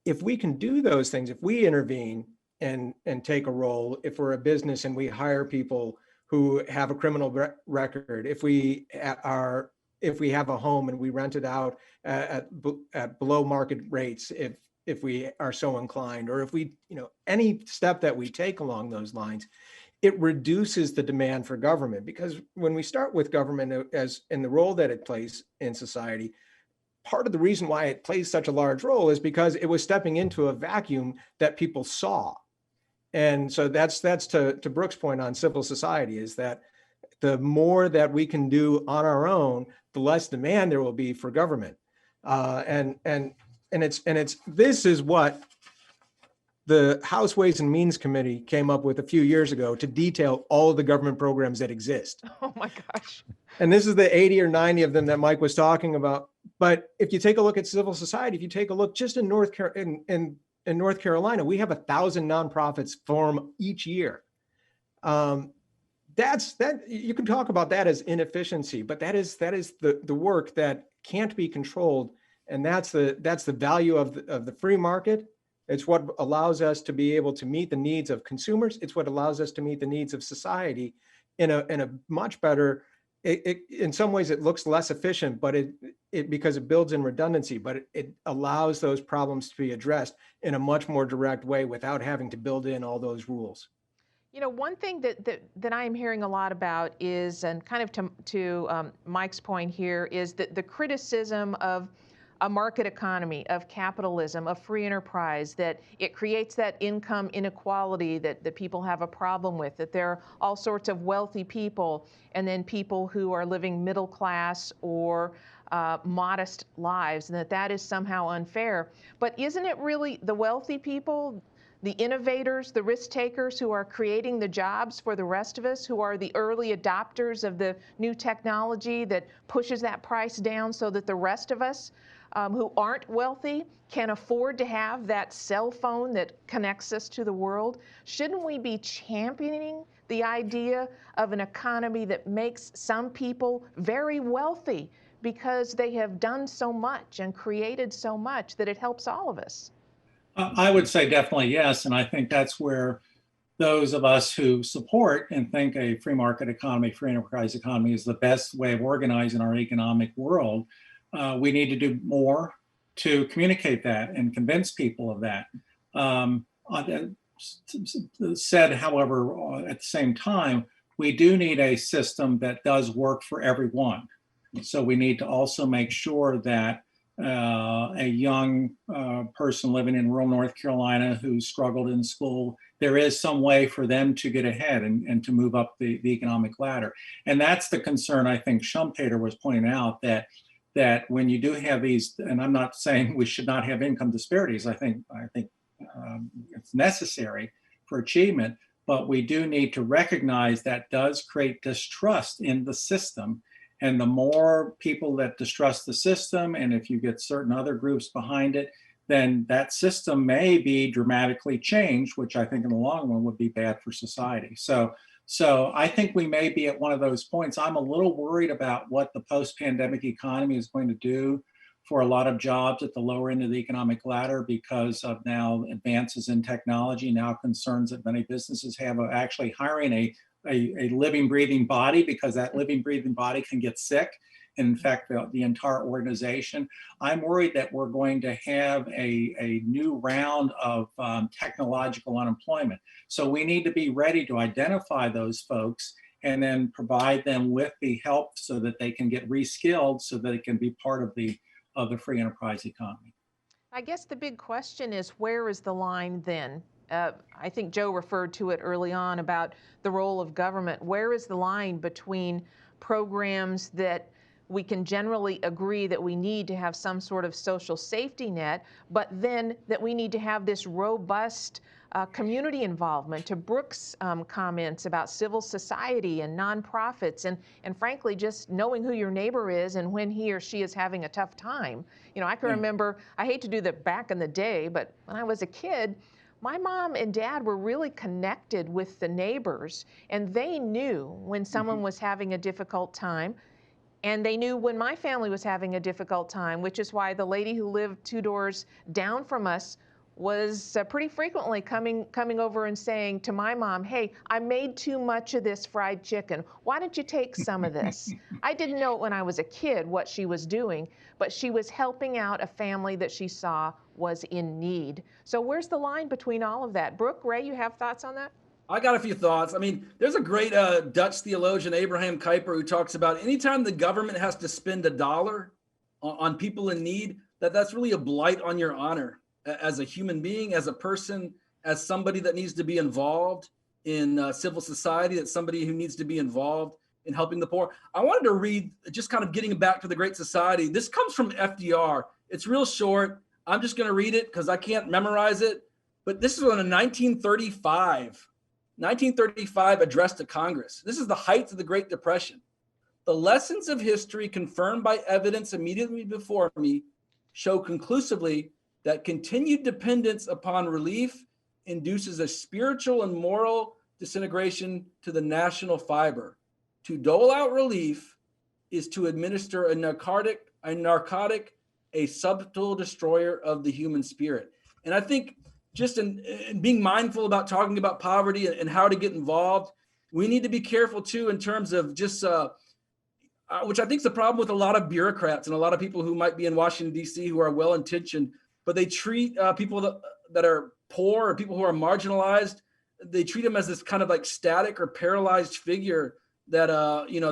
If we can do those things, if we intervene and take a role, if we're a business and we hire people who have a criminal record, if we have a home and we rent it out at below market rates, if we are so inclined, or if we, any step that we take along those lines, it reduces the demand for government. Because when we start with government as in the role that it plays in society, part of the reason why it plays such a large role is because it was stepping into a vacuum that people saw. And so that's to Brooke's point on civil society, is that the more that we can do on our own, the less demand there will be for government. And this is what the House Ways and Means Committee came up with a few years ago to detail all of the government programs that exist. Oh my gosh. And this is the 80 or 90 of them that Mike was talking about. But if you take a look at civil society, if you take a look just in North Carolina, we have 1,000 nonprofits form each year. That you can talk about that as inefficiency, but that is the work that can't be controlled, and that's the value of the free market. It's what allows us to be able to meet the needs of consumers. It's what allows us to meet the needs of society in a much better. In some ways, it looks less efficient, but it because it builds in redundancy, but it allows those problems to be addressed in a much more direct way without having to build in all those rules. One thing that I am hearing a lot about is, and kind of to Mike's point here, is that the criticism of a market economy, of capitalism, of free enterprise, that it creates that income inequality that people have a problem with, that there are all sorts of wealthy people and then people who are living middle class or modest lives, and that is somehow unfair. But isn't it really the wealthy people, the innovators, the risk takers, who are creating the jobs for the rest of us, who are the early adopters of the new technology that pushes that price down so that the rest of us who aren't wealthy can afford to have that cell phone that connects us to the world? Shouldn't we be championing the idea of an economy that makes some people very wealthy because they have done so much and created so much that it helps all of us? I would say definitely yes. And I think that's where those of us who support and think a free market economy, free enterprise economy is the best way of organizing our economic world. We need to do more to communicate that and convince people of that. Said, however, at the same time, we do need a system that does work for everyone. So we need to also make sure that a young person living in rural North Carolina who struggled in school, there is some way for them to get ahead and to move up the economic ladder. And that's the concern I think Schumpeter was pointing out, that when you do have these, and I'm not saying we should not have income disparities, I think it's necessary for achievement, but we do need to recognize that does create distrust in the system. And the more people that distrust the system, and if you get certain other groups behind it, then that system may be dramatically changed, which I think in the long run would be bad for society. So I think we may be at one of those points. I'm a little worried about what the post-pandemic economy is going to do for a lot of jobs at the lower end of the economic ladder because of now advances in technology, now concerns that many businesses have of actually hiring a living, breathing body, because that living, breathing body can get sick and infect the entire organization. I'm worried that we're going to have a new round of technological unemployment. So we need to be ready to identify those folks and then provide them with the help so that they can get reskilled so that it can be part of the free enterprise economy. I guess the big question is, where is the line then? I think Joe referred to it early on about the role of government. Where is the line between programs that we can generally agree that we need to have some sort of social safety net, but then that we need to have this robust community involvement, to Brooke's comments about civil society and nonprofits, and frankly, just knowing who your neighbor is and when he or she is having a tough time. You know, I can remember, I hate to do that back in the day, but when I was a kid, my mom and dad were really connected with the neighbors, and they knew when someone was having a difficult time. And they knew when my family was having a difficult time, which is why the lady who lived 2 doors down from us was pretty frequently coming over and saying to my mom, "Hey, I made too much of this fried chicken. Why don't you take some of this?" I didn't know when I was a kid what she was doing, but she was helping out a family that she saw was in need. So where's the line between all of that? Brooke, Ray, you have thoughts on that? I got a few thoughts. I mean, there's a great Dutch theologian, Abraham Kuyper, who talks about anytime the government has to spend $1 on people in need, that's really a blight on your honor as a human being, as a person, as somebody that needs to be involved in civil society, that's somebody who needs to be involved in helping the poor. I wanted to read, just kind of getting back to the Great Society. This comes from FDR. It's real short. I'm just going to read it because I can't memorize it. But this is on a 1935 address to Congress. This is the height of the Great Depression. The lessons of history confirmed by evidence immediately before me show conclusively that continued dependence upon relief induces a spiritual and moral disintegration to the national fiber. To dole out relief is to administer a narcotic, a subtle destroyer of the human spirit. And I think just in being mindful about talking about poverty and how to get involved, we need to be careful too in terms of just, which I think is the problem with a lot of bureaucrats and a lot of people who might be in Washington, D.C. who are well-intentioned, but they treat people that are poor or people who are marginalized, they treat them as this kind of like static or paralyzed figure that,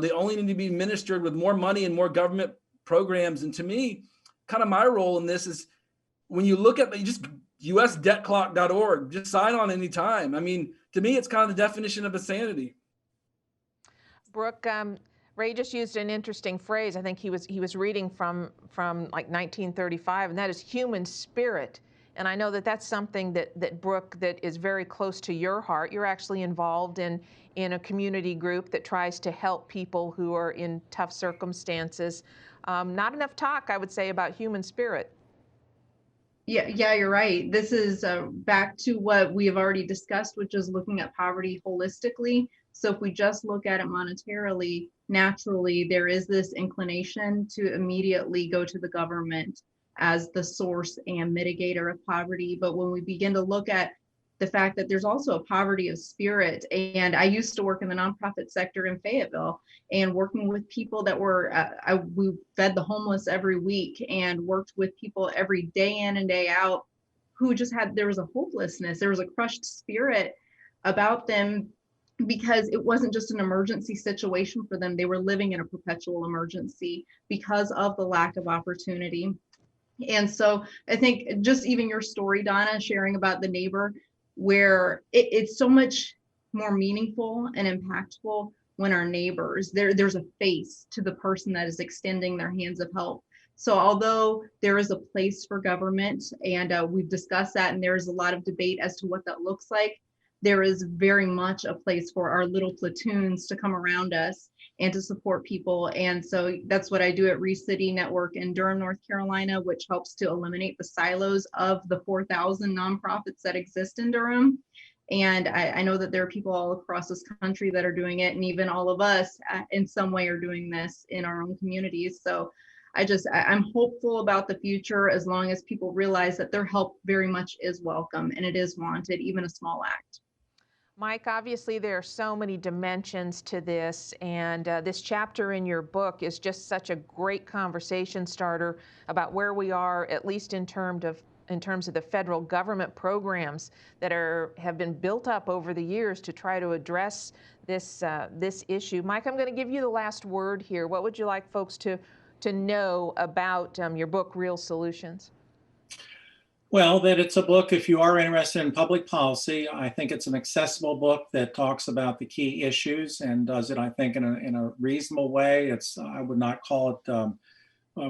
they only need to be ministered with more money and more government programs. And to me, kind of my role in this is when you look at just usdebtclock.org, just sign on anytime. I mean, to me, it's kind of the definition of insanity. Brooke, Ray just used an interesting phrase. I think he was reading from like 1935, and that is human spirit. And I know that that's something that Brooke, that is very close to your heart. You're actually involved in a community group that tries to help people who are in tough circumstances. Not enough talk, I would say, about human spirit. Yeah, you're right. This is back to what we have already discussed, which is looking at poverty holistically. So if we just look at it monetarily, naturally, there is this inclination to immediately go to the government as the source and mitigator of poverty. But when we begin to look at the fact that there's also a poverty of spirit, and I used to work in the nonprofit sector in Fayetteville and working with people that were, we fed the homeless every week and worked with people every day in and day out who just there was a hopelessness, there was a crushed spirit about them, because it wasn't just an emergency situation for them. They were living in a perpetual emergency because of the lack of opportunity. And so I think just even your story, Donna, sharing about the neighbor, where it's so much more meaningful and impactful when our neighbors, there's a face to the person that is extending their hands of help. So although there is a place for government, and we've discussed that, and there's a lot of debate as to what that looks like, there is very much a place for our little platoons to come around us and to support people. And so that's what I do at ReCity Network in Durham, North Carolina, which helps to eliminate the silos of the 4,000 nonprofits that exist in Durham. And I know that there are people all across this country that are doing it, and even all of us in some way are doing this in our own communities. So I'm hopeful about the future, as long as people realize that their help very much is welcome and it is wanted, even a small act. Mike, obviously there are so many dimensions to this, and this chapter in your book is just such a great conversation starter about where we are, at least in terms of the federal government programs that have been built up over the years to try to address this issue. Mike, I'm going to give you the last word here. What would you like folks to know about your book, Real Solutions? Well, that it's a book, if you are interested in public policy, I think it's an accessible book that talks about the key issues and does it, I think, in a reasonable way. I would not call it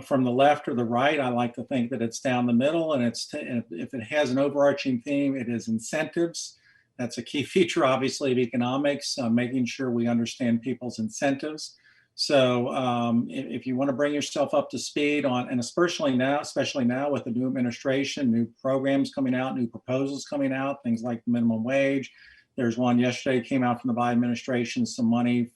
from the left or the right. I like to think that it's down the middle, and if it has an overarching theme, it is incentives. That's a key feature, obviously, of economics, making sure we understand people's incentives. So if you want to bring yourself up to speed on, and especially now with the new administration, new programs coming out, new proposals coming out, things like the minimum wage. There's one yesterday came out from the Biden administration, some money,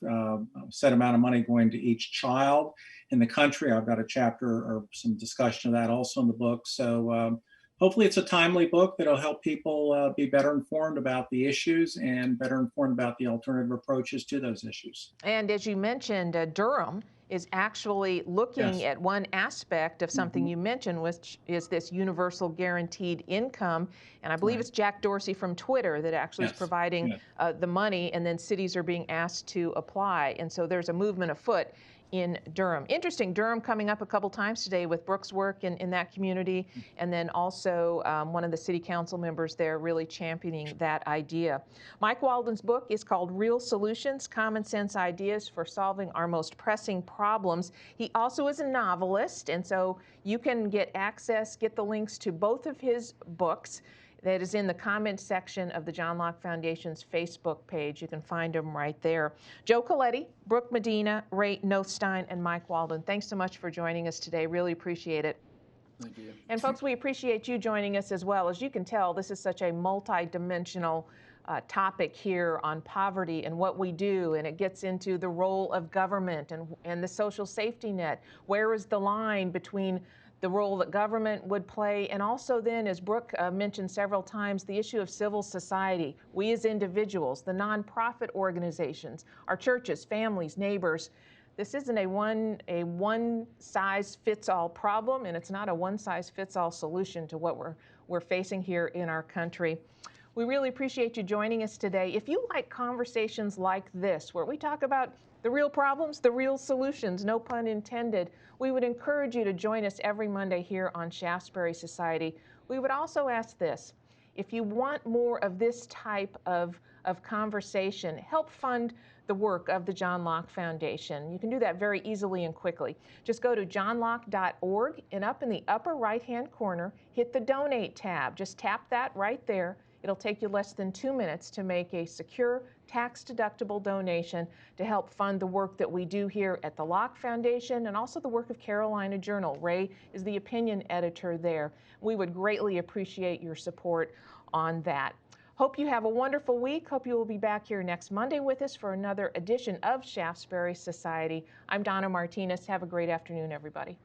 set amount of money going to each child in the country. I've got a chapter or some discussion of that also in the book. So hopefully it's a timely book that'll help people be better informed about the issues and better informed about the alternative approaches to those issues. And as you mentioned, Durham is actually looking at one aspect of something you mentioned, which is this universal guaranteed income. And I believe it's Jack Dorsey from Twitter that actually is providing the money, and then cities are being asked to apply. And so there's a movement afoot in Durham. Interesting, Durham coming up a couple times today with Brooke's work in that community, and then also one of the city council members there really championing that idea. Mike Walden's book is called Real Solutions, Common Sense Ideas for Solving Our Most Pressing Problems. He also is a novelist, and so you can get the links to both of his books. That is in the comment section of the John Locke Foundation's Facebook page. You can find them right there. Joe Coletti, Brooke Medina, Ray Nothstein, and Mike Walden, thanks so much for joining us today. Really appreciate it. Thank you. And folks, we appreciate you joining us as well. As you can tell, this is such a multi-dimensional topic here on poverty and what we do, and it gets into the role of government and the social safety net. Where is the line between the role that government would play, and also then, as Brooke mentioned several times, the issue of civil society. We as individuals, the nonprofit organizations, our churches, families, neighbors. This isn't a one-size-fits-all problem, and it's not a one-size-fits-all solution to what we're facing here in our country. We really appreciate you joining us today. If you like conversations like this, where we talk about the real problems, the real solutions, no pun intended, we would encourage you to join us every Monday here on Shaftesbury Society. We would also ask this: if you want more of this type of conversation, help fund the work of the John Locke Foundation. You can do that very easily and quickly. Just go to johnlocke.org, and up in the upper right-hand corner, hit the Donate tab. Just tap that right there. It'll take you less than 2 minutes to make a secure, tax-deductible donation to help fund the work that we do here at the Locke Foundation and also the work of Carolina Journal. Ray is the opinion editor there. We would greatly appreciate your support on that. Hope you have a wonderful week. Hope you will be back here next Monday with us for another edition of Shaftesbury Society. I'm Donna Martinez. Have a great afternoon, everybody.